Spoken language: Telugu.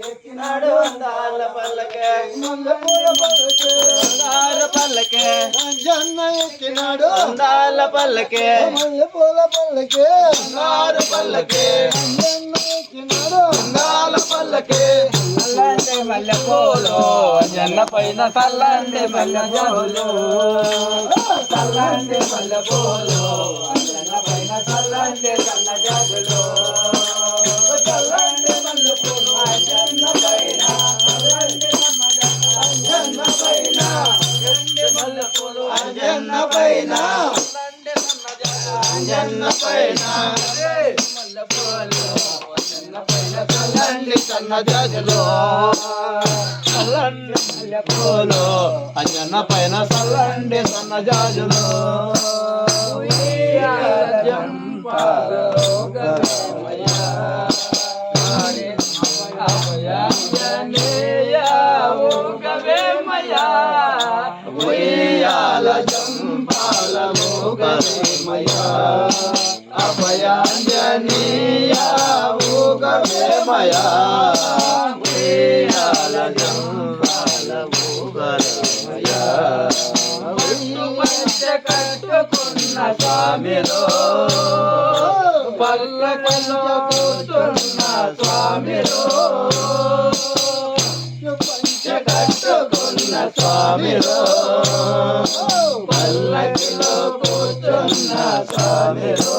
ఎక్కినాడు అందాల పల్లకే మల్లెపూల పల్లకే అందాల పల్లకే అంజన్న ఎక్కినాడు అందాల పల్లకే మల్లెపూల పల్లకే అందాల పల్లకే అంజన్న ఎక్కినాడు అందాల పల్లకే చల్లండి మల్లెపూలు జన్న పైన చల్లండి మల్లెపూలు చల్లండి మల్లెపూలు జన్న పైన చల్లండి చల్ల జాజులు చల్లండి మల్లెపూలు జన్న పైన చల్లండి జన్న పైన మల్లెపూలు జన్న పైన జన్న పైన మల్లెపూలు చల్లండి సన్న జాజులు చల్లండి మల్లెపూలు అంజన్న పైన చల్లండి సన్న జాజులు ఉయ్యాల జంపాల మోగవేమయా అభయాంజనీయా ఊగవేమయా ఉయ్యాల జంపాల మోగవేమయా కట్టుకున్న స్వామిలో పల్లకలో కూర్చున్న స్వామిలో కట్టుకున్న స్వామిలో పల్లకిలో కూర్చున్న స్వామిలో